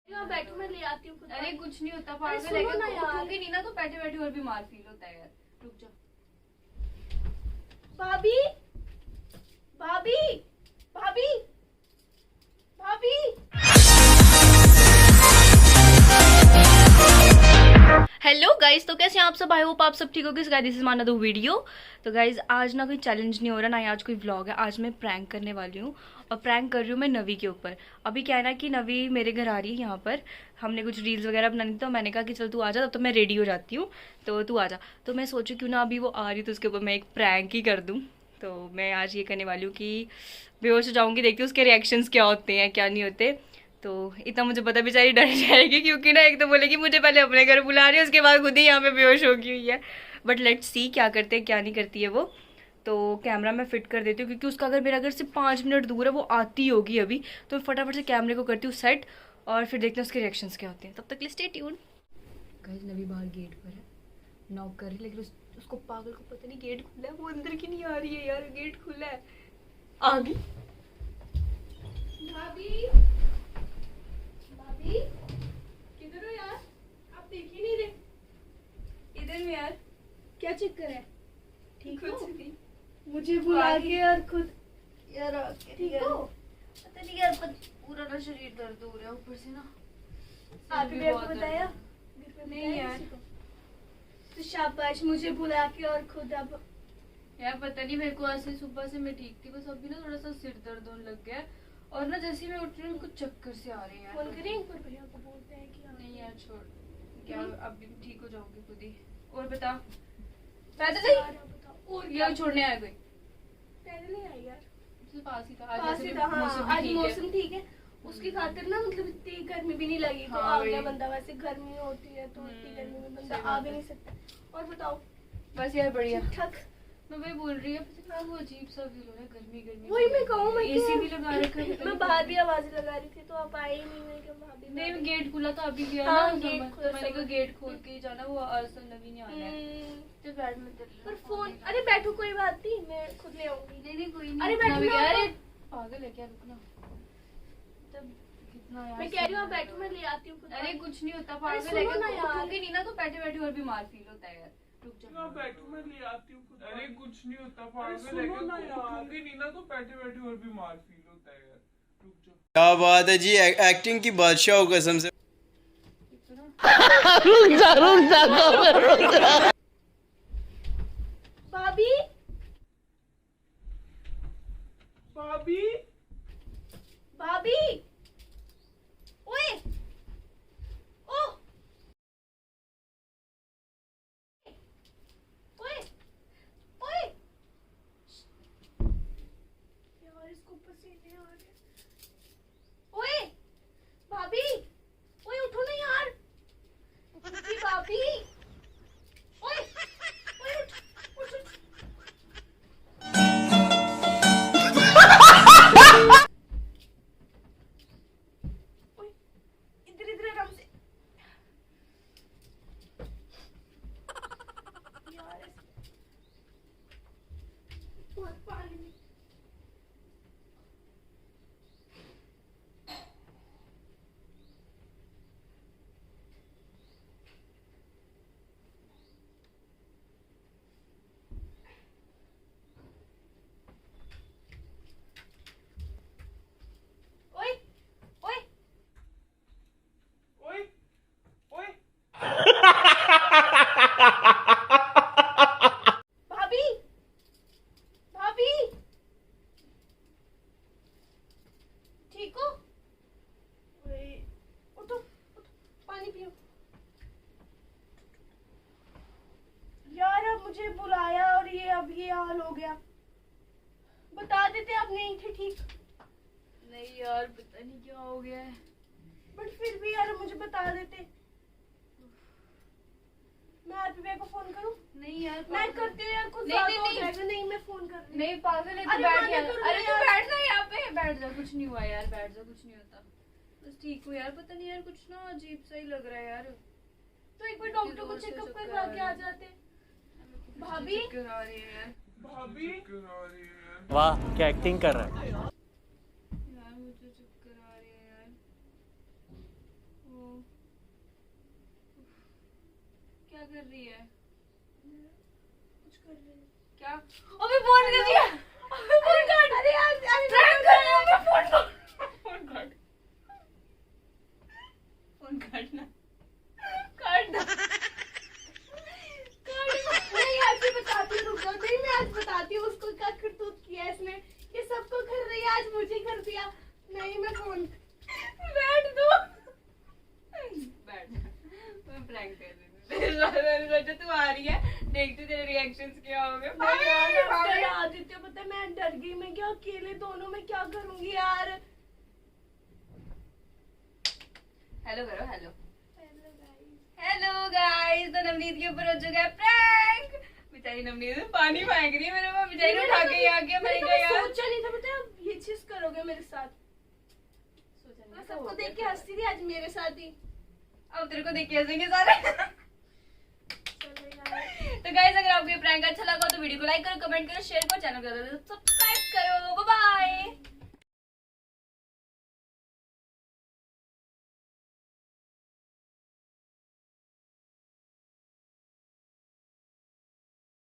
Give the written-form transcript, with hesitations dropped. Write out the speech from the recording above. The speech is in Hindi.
बैठो मैं ले आती हूँ। अरे कुछ नहीं होता पागल है, उठूंगी नहीं ना तो बैठे बैठे और बीमार फील होता है यार। रुक जा। भाभी भाभी भाभी भाभी। हेलो गाइज, तो कैसे हैं आप सब? आई होप आप सब ठीक हो। Guys this is my another video. तो गाइज आज ना कोई चैलेंज नहीं हो रहा, ना ही आज कोई व्लॉग है। आज मैं प्रैंक करने वाली हूँ और प्रैंक कर रही हूँ मैं नवी के ऊपर। अभी क्या है ना कि नवी मेरे घर आ रही है यहाँ पर। हमने कुछ रील्स वगैरह बनानी थी तो मैंने कहा कि चल तू आ जा, तब तो मैं रेडी हो जाती हूँ, तो तू आ जा। तो मैं सोचूँ क्यों ना अभी वो आ रही तो उसके ऊपर मैं एक प्रैंक ही कर दूँ। तो मैं आज ये करने वाली हूँ कि बेहोश हो जाऊँगी, देखती हूँ उसके रिएक्शंस क्या होते हैं क्या नहीं होते। तो इतना मुझे पता बेचारी डर जाएगी, क्योंकि ना एक तो बोलेगी मुझे पहले अपने घर बुला रही है, उसके बाद खुद ही यहाँ पे बेहोश होगी हुई है। बट लेट्स सी क्या करते हैं क्या नहीं करती है वो। तो कैमरा मैं फिट कर देती हूँ, क्योंकि उसका अगर मेरा घर से 5 मिनट दूर है, वो आती होगी अभी। तो फटाफट से कैमरे को करती हूँ सेट और फिर देखते हैं उसके रिएक्शंस क्या होते हैं। तब तक स्टे ट्यून। गाइस नवी बाहर गेट पर है, नॉक कर रही है, लेकिन उसको पागल को पता नहीं गेट खुला है, वो अंदर की नहीं आ रही है यार। गेट खुला है, आ गई। भाभी भाभी किधर हो यार? आप देख ही नहीं रहे। इधर में यार क्या चक्कर है? ठीक हो? कुछ नहीं। मुझे बुला के और खुद यार ठीक हो? पता नहीं यार, पूरा ना शरीर दर्द हो रहा है ऊपर से ना। आपने मेरे को बताया? नहीं यार। तो शाबाश, मुझे बुला के और खुद अब यार पता नहीं, मेरे को ऐसे सुबह से मैं ठीक थी, बस अभी ना थोड़ा सा सिर दर्द होने लग गया है। और ना जैसे ही मैं उठ रही हूँ कुछ चक्कर से आ रहे हैं यार। फोन करें एक बार भैया को, बोलते हैं कि नहीं यार छोड़, क्या अभी ठीक हो जाऊंगी खुद ही। और बता, पैदल ही बताओ। और या छोड़ने आया कोई? पैदल नहीं आई यार, पास ही था पास आज, ही वैसे था। भी हाँ, मौसम आज भी ठीक है। मौसम ठीक है, उसकी खातिर ना मतलब इतनी गर्मी भी नहीं लगी। तो हाँ, आ गया वही। बंदा। वैसे गर्मी होती है तो इतनी गर्मी में बंदा सही आ बात भी है। नहीं सकता। और बताओ, बस यार बढ़िया। ठीक ठाक? मैं वही बोल रही है, पता नहीं वो अजीब सा फील हो रहा है, गर्मी गर्मी। वही मैं कहूँ, मैं एसी भी लगा रखा है। मैं बाहर भी आवाजें लगा रही थी तो आप आए ही नहीं। मैं क्या भाभी नहीं गेट खुला था अभी गया हाँ, ना, गेट तो खुला मैंने कहा समझ। गेट खोल के ही जाना, वो असल नवी नहीं आना है। तो बैठ में पर फोन, अरे बैठो कोई बात नहीं, मैं खुद ले आऊंगी। नहीं नहीं कोई नहीं। अरे इतना भी बैठो क्या, ना। अरे पागल है क्या, रुकना। तब कितना यार मैं कह रही हूँ आप बैठो, मैं ले आती हूँ खुद। अरे कुछ नहीं होता, अरे पागल है सुनो क्या, ना यार। उठूंगी नहीं ना तो बैठे बैठे और बीमार फील होता है यार। रुक जा। बैठो मैं ले आती हूँ खुद। अरे कुछ नहीं होता, पागल है क्या, उठूंगी नहीं ना तो बैठे बैठे और बीमार फील होता है यार। रुक जा। क्या बात है जी, एक्टिंग की बादशाह हो कसम से। भाभी भाभी भाभी, ओए ओ ओए ओए, यार इसको पसीने आ रहे। ओए भाभी, ओए उठो ना यार। जी भाभी, ओए ओए उठ उठ उठ। ओए इधर इधर आराम से। यार और पानी में ओए ओए ओए ओए भाभी भाभी, ठीक हो? ओए उठो उठो, पानी पियो। यार अब मुझे बुलाया और ये अब ये हाल हो गया। बता देते आप नहीं थे ठीक। नहीं यार पता नहीं क्या हो गया है। बट फिर भी यार मुझे बता देते। मैं आरपी भैया को फोन करूं? नहीं यार मैं करती हूँ यार, कुछ नहीं, ज्यादा नहीं, हो नहीं। जाएगा। नहीं मैं फोन कर रही हूँ। नहीं पागल है, तू अरे बैठ माना यार। करो अरे तू यार। बैठ ना यहाँ पे, बैठ जा, कुछ नहीं हुआ यार, बैठ जा, कुछ नहीं होता। बस ठीक हूँ यार, पता नहीं यार कुछ ना अजीब सा ही लग रहा है यार। तो एक बार डॉक्टर को चेकअप करवा के आ जाते। भाभी चक्कर आ रही है यार। भाभी आ रही है। वाह क्या एक्टिंग कर रहा है। यार मुझे चक्कर आ रही है यार। क्या कर रही है? कुछ कर रही है। क्या? अबे फोन कर दिया। अबे फोन काट। अरे यार प्रैंक कर रही हूँ मैं, फोन काट। फोन काट। फोन काटना। काटना। नहीं आज मैं बताती हूँ, रुक जाओ। नहीं मैं आज बताती हूँ उसको क्या करतूत किया इसने। ये सबको कर रही है, आज मुझे कर दिया। नहीं मैं फोन बैठ दो। बैठ। मैं प्रैंक कर रही हूँ। मैंने सोचा तू आ रही है, देखते तेरे रिएक्शंस क्या होंगे। नहीं आदित्य, पता है मैं डर गई। मैं क्या अकेले दोनों में क्या करूंगी यार। हेलो करो, hello. Hello guys. Hello guys, तो नवनीत के ऊपर हो चुका है प्रैंक। बेचारी नवनीत पानी फेंक रही है मेरे को, बेचारी उठा के आ गया। मैंने कहा यार सोचा नहीं था, पता है आप ये चीज करोगे मेरे साथ। सोचा मैं सबको देख के हंसती थी, आज मेरे साथ ही। अब तेरे को देख के हंसेंगे सारे। चलो यार। तो गाइस अगर आपको ये प्रैंक अच्छा लगा तो वीडियो को लाइक करो, कमेंट करो, शेयर करो, चैनल को सब्सक्राइब करो।